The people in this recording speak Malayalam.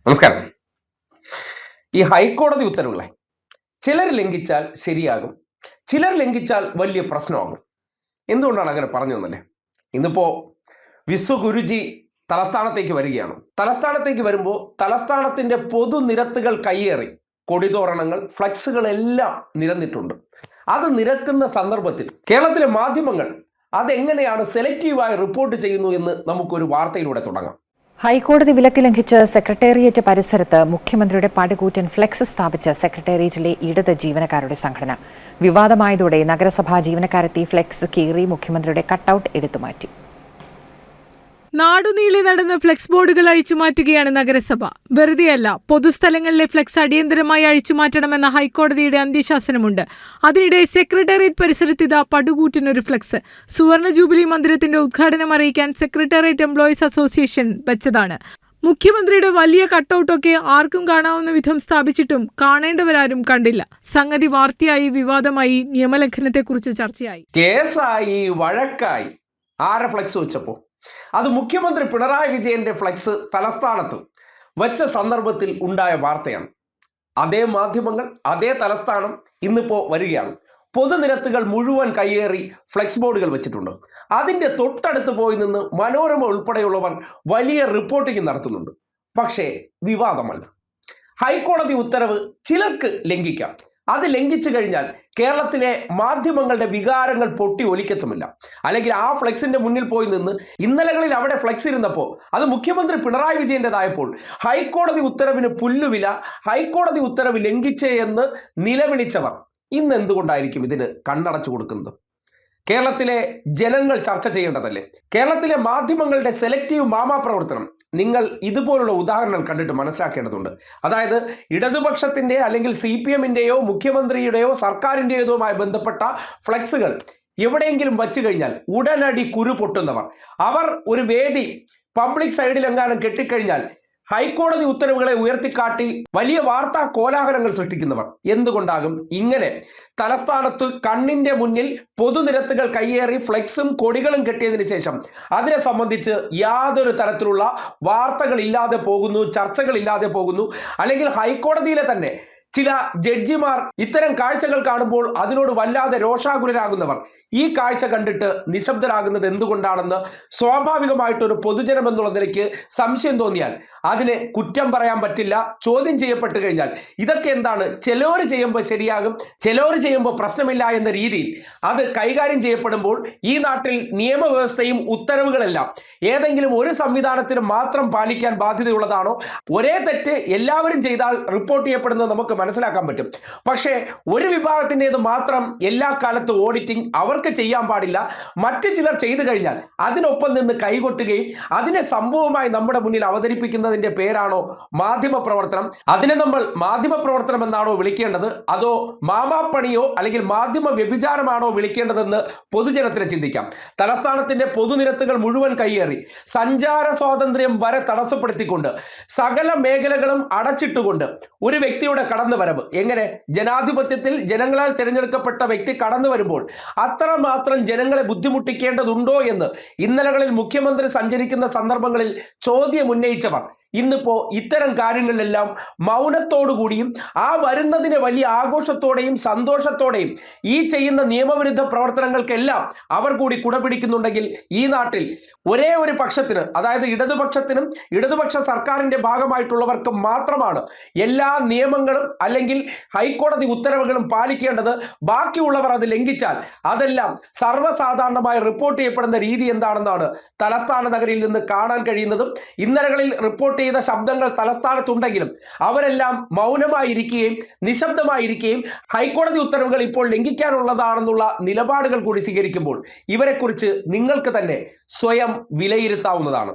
നമസ്കാരം. ഈ ഹൈക്കോടതി ഉത്തരവുകളെ ചിലർ ലംഘിച്ചാൽ ശരിയാകും, ചിലർ ലംഘിച്ചാൽ വലിയ പ്രശ്നമാകും. എന്തുകൊണ്ടാണ് അങ്ങനെ പറഞ്ഞു തന്നല്ലേ? ഇന്നിപ്പോ വിശ്വഗുരുജി തലസ്ഥാനത്തേക്ക് വരികയാണ്. തലസ്ഥാനത്തേക്ക് വരുമ്പോൾ തലസ്ഥാനത്തിന്റെ പൊതുനിരത്തുകൾ കയ്യേറി കൊടിതോരണങ്ങൾ, ഫ്ലക്സുകളെല്ലാം നിരന്നിട്ടുണ്ട്. അത് നിരക്കുന്ന സന്ദർഭത്തിൽ കേരളത്തിലെ മാധ്യമങ്ങൾ അതെങ്ങനെയാണ് സെലക്റ്റീവായി റിപ്പോർട്ട് ചെയ്യുന്നു എന്ന് നമുക്കൊരു വാർത്തയിലൂടെ തുടങ്ങാം. ഹൈക്കോടതി വിലക്ക് ലംഘിച്ച് സെക്രട്ടേറിയറ്റ് പരിസരത്ത് മുഖ്യമന്ത്രിയുടെ പടുകൂറ്റൻ ഫ്ലെക്സ് സ്ഥാപിച്ച് സെക്രട്ടേറിയറ്റിലെ ഇടത് ജീവനക്കാരുടെ സംഘടന. വിവാദമായതോടെ നഗരസഭാ ജീവനക്കാരെത്തി ഫ്ലെക്സ് കീറി മുഖ്യമന്ത്രിയുടെ കട്ടൌട്ട് എടുത്തുമാറ്റി. നാടുനീളെ നടന്ന ഫ്ലെക്സ് ബോർഡുകൾ അഴിച്ചുമാറ്റുകയാണ് നഗരസഭ. വെറുതെയല്ല, പൊതുസ്ഥലങ്ങളിലെ ഫ്ലെക്സ് അടിയന്തരമായി അഴിച്ചുമാറ്റണമെന്ന ഹൈക്കോടതിയുടെ അന്ത്യശാസനമുണ്ട്. അതിനിടെ സെക്രട്ടേറിയറ്റ് പരിസരത്ത് പടുകൂറ്റിനൊരു ഫ്ലെക്സ് സുവർണ ജൂബിലി മന്ദിരത്തിന്റെ ഉദ്ഘാടനം അറിയിക്കാൻ സെക്രട്ടേറിയറ്റ് എംപ്ലോയീസ് അസോസിയേഷൻ വെച്ചതാണ്. മുഖ്യമന്ത്രിയുടെ വലിയ കട്ടൌട്ടൊക്കെ ആർക്കും കാണാവുന്ന വിധം സ്ഥാപിച്ചിട്ടും കാണേണ്ടവരാരും കണ്ടില്ല. സംഗതി വാർത്തയായി, വിവാദമായി, നിയമലംഘനത്തെക്കുറിച്ച് ചർച്ചയായി, കേസായി, വഴക്കായി. ആരെ ഫ്ലെക്സ് വെച്ചപ്പോ അത് മുഖ്യമന്ത്രി പിണറായി വിജയന്റെ ഫ്ലെക്സ് തലസ്ഥാനത്ത് വെച്ച സന്ദർഭത്തിൽ ഉണ്ടായ വാർത്തയാണ്. അതേ മാധ്യമങ്ങൾ, അതേ തലസ്ഥാനം ഇന്നിപ്പോ വരികയാണ്. പൊതുനിരത്തുകൾ മുഴുവൻ കയ്യേറി ഫ്ലെക്സ് ബോർഡുകൾ വെച്ചിട്ടുണ്ട്. അതിന്റെ തൊട്ടടുത്ത് പോയി നിന്ന് മനോരമ ഉൾപ്പെടെയുള്ളവർ വലിയ റിപ്പോർട്ടിംഗ് നടത്തുന്നുണ്ട്. പക്ഷേ വിവാദമല്ല. ഹൈക്കോടതി ഉത്തരവ് ചിലർക്ക് ലംഘിക്കാം. അത് ലംഘിച്ചു കഴിഞ്ഞാൽ കേരളത്തിലെ മാധ്യമങ്ങളുടെ വികാരങ്ങൾ പൊട്ടി ഒലിക്കത്തുമില്ല. അല്ലെങ്കിൽ ആ ഫ്ലെക്സിന്റെ മുന്നിൽ പോയി നിന്ന് ഇന്നലകളിൽ അവിടെ ഫ്ലെക്സ് ഇരുന്നപ്പോൾ അത് മുഖ്യമന്ത്രി പിണറായി വിജയൻ്റെതായപ്പോൾ ഹൈക്കോടതി ഉത്തരവിന് പുല്ലുവില, ഹൈക്കോടതി ഉത്തരവ് ലംഘിച്ചേ എന്ന് നിലവിളിച്ചവർ ഇന്ന് എന്തുകൊണ്ടായിരിക്കും ഇതിന് കണ്ണടച്ചു കൊടുക്കുന്നത്? കേരളത്തിലെ ജനങ്ങൾ ചർച്ച ചെയ്യേണ്ടതല്ലേ? കേരളത്തിലെ മാധ്യമങ്ങളുടെ സെലക്റ്റീവ് മാമാപ്രവർത്തനം നിങ്ങൾ ഇതുപോലുള്ള ഉദാഹരണങ്ങൾ കണ്ടിട്ട് മനസ്സിലാക്കേണ്ടതുണ്ട്. അതായത് ഇടതുപക്ഷത്തിന്റെ അല്ലെങ്കിൽ CPM-ന്റെയോ മുഖ്യമന്ത്രിയുടെയോ സർക്കാരിൻ്റെയോതുമായി ബന്ധപ്പെട്ട ഫ്ലെക്സുകൾ എവിടെയെങ്കിലും വച്ചു കഴിഞ്ഞാൽ ഉടനടി കുരു പൊട്ടുന്നവർ, അവർ ഒരു വേദി പബ്ലിക് സൈഡിലെങ്ങാനും കെട്ടിക്കഴിഞ്ഞാൽ ഹൈക്കോടതി ഉത്തരവുകളെ ഉയർത്തിക്കാട്ടി വലിയ വാർത്താ കോലാഹലങ്ങൾ സൃഷ്ടിക്കുന്നവർ എന്തുകൊണ്ടാകും ഇങ്ങനെ തലസ്ഥാനത്ത് കണ്ണിന്റെ മുന്നിൽ പൊതുനിരത്തുകൾ കയ്യേറി ഫ്ലെക്സും കൊടികളും കെട്ടിയതിനു ശേഷം അതിനെ സംബന്ധിച്ച് യാതൊരു തരത്തിലുള്ള വാർത്തകൾ ഇല്ലാതെ പോകുന്നു, ചർച്ചകൾ ഇല്ലാതെ പോകുന്നു? അല്ലെങ്കിൽ ഹൈക്കോടതിയിലെ തന്നെ ചില ജഡ്ജിമാർ ഇത്തരം കാഴ്ചകൾ കാണുമ്പോൾ അതിനോട് വല്ലാതെ രോഷാകുലരാകുന്നവർ ഈ കാഴ്ച കണ്ടിട്ട് നിശബ്ദരാകുന്നത് എന്തുകൊണ്ടാണെന്ന് സ്വാഭാവികമായിട്ടൊരു പൊതുജനം എന്നുള്ള നിലയ്ക്ക് സംശയം തോന്നിയാൽ അതിനെ കുറ്റം പറയാൻ പറ്റില്ല. ചോദ്യം ചെയ്യപ്പെട്ട് കഴിഞ്ഞാൽ ഇതൊക്കെ എന്താണ്, ചിലവർ ചെയ്യുമ്പോൾ ശരിയാകും, ചിലവർ ചെയ്യുമ്പോൾ പ്രശ്നമില്ല എന്ന രീതിയിൽ അത് കൈകാര്യം ചെയ്യപ്പെടുമ്പോൾ ഈ നാട്ടിൽ നിയമവ്യവസ്ഥയും ഉത്തരവുകളെല്ലാം ഏതെങ്കിലും ഒരു സംവിധാനത്തിന് മാത്രം പാലിക്കാൻ ബാധ്യതയുള്ളതാണോ? ഒരേ തെറ്റ് എല്ലാവരും ചെയ്താൽ റിപ്പോർട്ട് ചെയ്യപ്പെടുന്നത് നമുക്ക് മനസ്സിലാക്കാൻ പറ്റും. പക്ഷേ ഒരു വിഭാഗത്തിൻ്റെത് മാത്രം എല്ലാ കാലത്തും ഓഡിറ്റിംഗ് അവർക്ക് ചെയ്യാൻ പാടില്ല. മറ്റു ചിലർ ചെയ്തു കഴിഞ്ഞാൽ അതിനൊപ്പം നിന്ന് കൈകൊട്ടുകയും അതിനെ സംഭവമായി നമ്മുടെ മുന്നിൽ അവതരിപ്പിക്കുന്നതിന്റെ പേരാണോ മാധ്യമ പ്രവർത്തനം? അതിനെ നമ്മൾ മാധ്യമ പ്രവർത്തനം എന്നാണോ വിളിക്കേണ്ടത്, അതോ മാമാപ്പണിയോ അല്ലെങ്കിൽ മാധ്യമ വ്യഭിചാരമാണോ വിളിക്കേണ്ടതെന്ന് പൊതുജനത്തിന് ചിന്തിക്കാം. തലസ്ഥാനത്തിന്റെ പൊതുനിരത്തുകൾ മുഴുവൻ കയ്യേറി സഞ്ചാര സ്വാതന്ത്ര്യം വരെ തടസ്സപ്പെടുത്തിക്കൊണ്ട് സകല മേഖലകളും അടച്ചിട്ടുകൊണ്ട് ഒരു വ്യക്തിയുടെ കടന്നുവരവ് എങ്ങനെ? ജനാധിപത്യത്തിൽ ജനങ്ങളാൽ തിരഞ്ഞെടുക്കപ്പെട്ട വ്യക്തി കടന്നു വരുമ്പോൾ അത്രമാത്രം ജനങ്ങളെ ബുദ്ധിമുട്ടിക്കേണ്ടതുണ്ടോ എന്ന് ഇന്നലകളിൽ മുഖ്യമന്ത്രി സഞ്ചരിക്കുന്ന സന്ദർഭങ്ങളിൽ ചോദ്യം ഉന്നയിച്ചവർ ഇന്നിപ്പോ ഇത്തരം കാര്യങ്ങളിലെല്ലാം മൗനത്തോടുകൂടിയും ആ വരുന്നതിനെ വലിയ ആഘോഷത്തോടെയും സന്തോഷത്തോടെയും ഈ ചെയ്യുന്ന നിയമവിരുദ്ധ പ്രവർത്തനങ്ങൾക്കെല്ലാം അവർ കൂടി കുടപിടിക്കുന്നുണ്ടെങ്കിൽ ഈ നാട്ടിൽ ഒരേ ഒരു പക്ഷത്തിന്, അതായത് ഇടതുപക്ഷത്തിനും ഇടതുപക്ഷ സർക്കാരിന്റെ ഭാഗമായിട്ടുള്ളവർക്കും മാത്രമാണ് എല്ലാ നിയമങ്ങളും അല്ലെങ്കിൽ ഹൈക്കോടതി ഉത്തരവുകളും പാലിക്കേണ്ടത്. ബാക്കിയുള്ളവർ അത് ലംഘിച്ചാൽ അതെല്ലാം സർവ്വസാധാരണമായി റിപ്പോർട്ട് ചെയ്യപ്പെടുന്ന രീതി എന്താണെന്നാണ് തലസ്ഥാന നഗരിയിൽ നിന്ന് കാണാൻ കഴിയുന്നതും. ഇന്നലകളിൽ റിപ്പോർട്ട് ചെയ്ത ശബ്ദങ്ങൾ തലസ്ഥാനത്തുണ്ടെങ്കിലും അവരെല്ലാം മൗനമായിരിക്കുകയും നിശബ്ദമായിരിക്കുകയും ഹൈക്കോടതി ഉത്തരവുകൾ ഇപ്പോൾ ലംഘിക്കാനുള്ളതാണെന്നുള്ള നിലപാടുകൾ കൂടി സ്വീകരിക്കുമ്പോൾ ഇവരെക്കുറിച്ച് നിങ്ങൾക്ക് തന്നെ സ്വയം വിലയിരുത്താവുന്നതാണ്.